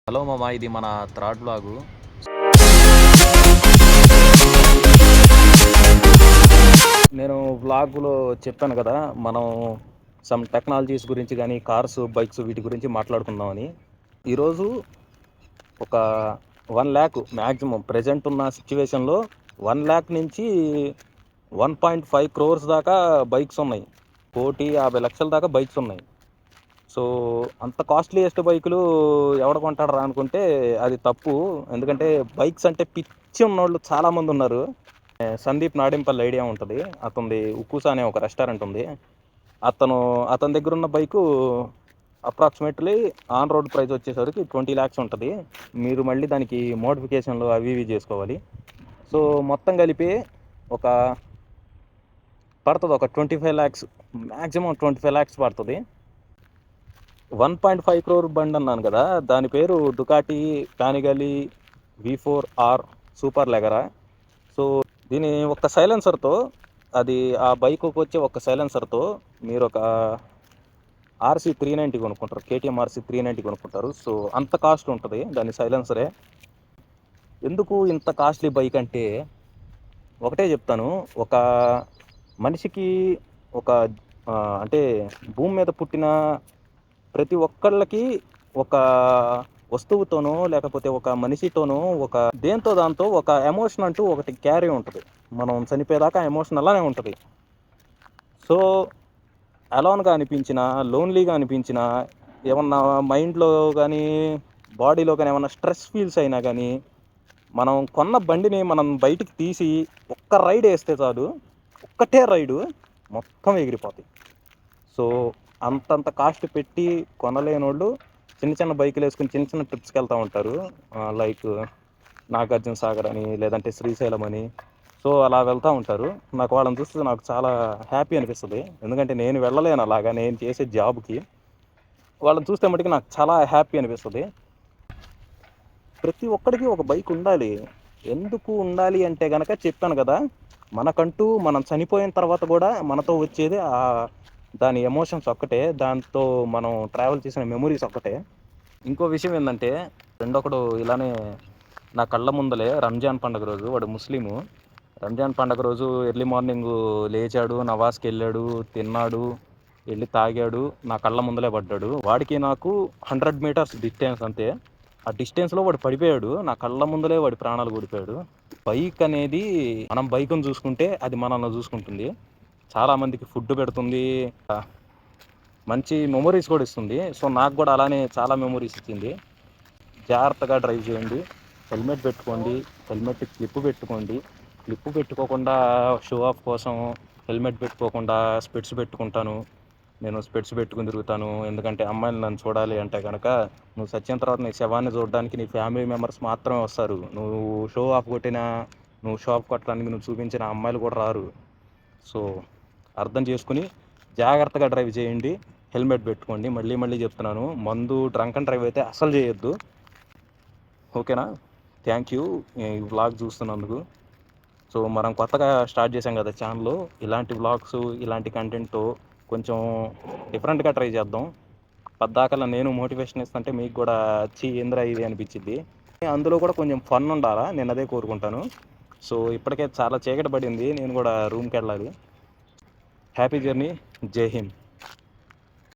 Hello మామ, ఇది మన థర్డ్ బ్లాగు. నేను వ్లాగ్లో చెప్పాను కదా, మనం సమ్ టెక్నాలజీస్ గురించి కానీ కార్స్, బైక్స్ వీటి గురించి మాట్లాడుకుందామని. ఈరోజు ఒక 1,00,000 మ్యాక్సిమం ప్రజెంట్ ఉన్న సిచ్యువేషన్లో 1,00,000 నుంచి 1.5 crores దాకా బైక్స్ ఉన్నాయి. 1,50,00,000 దాకా బైక్స్ ఉన్నాయి. సో అంత కాస్ట్లీయెస్ట్ బైకులు ఎవడ కొంటాడరా అనుకుంటే అది తప్పు. ఎందుకంటే బైక్స్ అంటే పిచ్చి ఉన్నోళ్ళు చాలామంది ఉన్నారు. సందీప్ నాడింపల్లి ఐడియా ఉంటుంది, అతనిది ఉక్కుసా అనే ఒక రెస్టారెంట్ ఉంది. అతని దగ్గర ఉన్న bike approximately on road price వచ్చేసరికి 20 lakhs ఉంటుంది. మీరు మళ్ళీ దానికి మోడిఫికేషన్లు అవి ఇవి చేసుకోవాలి. సో మొత్తం కలిపి పడుతుంది ఒక 25 lakhs, మ్యాక్సిమం 25 lakhs పడుతుంది. 1.5 crore బండి అన్నాను కదా, దాని పేరు డుకాటి పానిగలి V4R సూపర్ లెగరా. సో దీని ఒక సైలెన్సర్తో, అది ఆ బైక్కి వచ్చే ఒక సైలెన్సర్తో మీరు ఒక RC 390 కొనుక్కుంటారు, KTM RC 390 కొనుక్కుంటారు. సో అంత కాస్ట్ ఉంటుంది దాని సైలెన్సరే. ఎందుకు ఇంత కాస్ట్లీ బైక్ అంటే ఒకటే చెప్తాను. ఒక మనిషికి ఒక అంటే భూమి మీద పుట్టిన ప్రతి ఒక్కళ్ళకి ఒక వస్తువుతోనో లేకపోతే ఒక మనిషితోనో ఒక దాంతో ఒక ఎమోషన్ అంటూ ఒకటి క్యారీ ఉంటుంది. మనం చనిపోయేదాకా ఎమోషన్ అలానే ఉంటుంది. సో అలోన్గా అనిపించినా, లోన్లీగా అనిపించినా, ఏమన్నా మైండ్లో కానీ బాడీలో కానీ ఏమన్నా స్ట్రెస్ ఫీల్స్ అయినా కానీ మనం కొన్న బండిని మనం బయటికి తీసి ఒక్క రైడ్ వేస్తే చాలు, ఒక్కటే రైడు మొత్తం ఎగిరిపోతాయి. సో అంతంత కాస్ట్ పెట్టి కొనలేని వాళ్ళు చిన్న చిన్న బైకులు వేసుకుని చిన్న చిన్న ట్రిప్స్కి వెళ్తూ ఉంటారు. లైక్ నాగార్జున సాగర్ అని, లేదంటే శ్రీశైలం అని. సో అలా వెళ్తూ ఉంటారు. నాకు వాళ్ళని చూస్తే నాకు చాలా హ్యాపీ అనిపిస్తుంది. ఎందుకంటే నేను వెళ్ళలేను అలాగా, నేను చేసే జాబ్కి. వాళ్ళని చూస్తే మటుకు నాకు చాలా హ్యాపీ అనిపిస్తుంది. ప్రతి ఒక్కడికి ఒక బైక్ ఉండాలి. ఎందుకు ఉండాలి అంటే కనుక చెప్పాను కదా, మనకంటూ మనం చనిపోయిన తర్వాత కూడా మనతో వచ్చేది దాని ఎమోషన్స్ ఒక్కటే, దాంతో మనం ట్రావెల్ చేసిన మెమొరీస్ ఒక్కటే. ఇంకో విషయం ఏంటంటే, రెండొకడు ఇలానే నా కళ్ళ ముందలే రంజాన్ పండుగ రోజు, వాడు ముస్లిము. రంజాన్ పండుగ రోజు ఎర్లీ మార్నింగ్ లేచాడు, నవాజ్కి వెళ్ళాడు, తిన్నాడు, వెళ్ళి తాగాడు, నా కళ్ళ ముందలే పడ్డాడు. వాడికి నాకు 100 meters డిస్టెన్స్ అంతే. ఆ డిస్టెన్స్లో వాడు పడిపోయాడు, నా కళ్ళ ముందలే వాడి ప్రాణాలు కూడిపోయాడు. బైక్ అనేది, మనం బైక్ను చూసుకుంటే అది మనల్ని చూసుకుంటుంది. చాలామందికి ఫుడ్ పెడుతుంది, మంచి మెమొరీస్ కూడా ఇస్తుంది. సో నాకు కూడా అలానే చాలా మెమొరీస్ ఇచ్చింది. జాగ్రత్తగా డ్రైవ్ చేయండి, హెల్మెట్ పెట్టుకోండి, హెల్మెట్ క్లిప్ పెట్టుకోండి. క్లిప్ పెట్టుకోకుండా షో ఆఫ్ కోసం హెల్మెట్ పెట్టుకోకుండా స్పెట్స్ పెట్టుకుంటాను. నేను స్పెట్స్ పెట్టుకుని తిరుగుతాను, ఎందుకంటే అమ్మాయిలు నన్ను చూడాలి అంటే కనుక, నువ్వు చచ్చిన తర్వాత నీ శవాన్ని చూడడానికి నీ ఫ్యామిలీ మెంబర్స్ మాత్రమే వస్తారు. నువ్వు షో ఆఫ్ కొట్టినా, నువ్వు షో ఆఫ్ కొట్టడానికి నువ్వు చూపించిన అమ్మాయిలు కూడా రారు. సో అర్థం చేసుకుని జాగ్రత్తగా డ్రైవ్ చేయండి, హెల్మెట్ పెట్టుకోండి. మళ్ళీ చెప్తున్నాను, మందు డ్రంక్ అండ్ డ్రైవ్ అయితే అస్సలు చేయొద్దు. ఓకేనా? థ్యాంక్ యూ ఈ వ్లాగ్ చూస్తున్నందుకు. సో మనం కొత్తగా స్టార్ట్ చేసాం కదా ఛానల్, ఇలాంటి వ్లాగ్స్, ఇలాంటి కంటెంట్తో కొంచెం డిఫరెంట్గా ట్రై చేద్దాం. పద్దాకలా నేను మోటివేషన్ ఇస్తుంటే మీకు కూడా ఏంద్రా ఇది అనిపించింది. అందులో కూడా కొంచెం ఫన్ ఉండాలా, నేను అదే కోరుకుంటాను. సో ఇప్పటికే చాలా చీకటి పడింది, నేను కూడా రూమ్కి వెళ్ళాలి. హ్యాపీ జర్నీ, జై హింద్.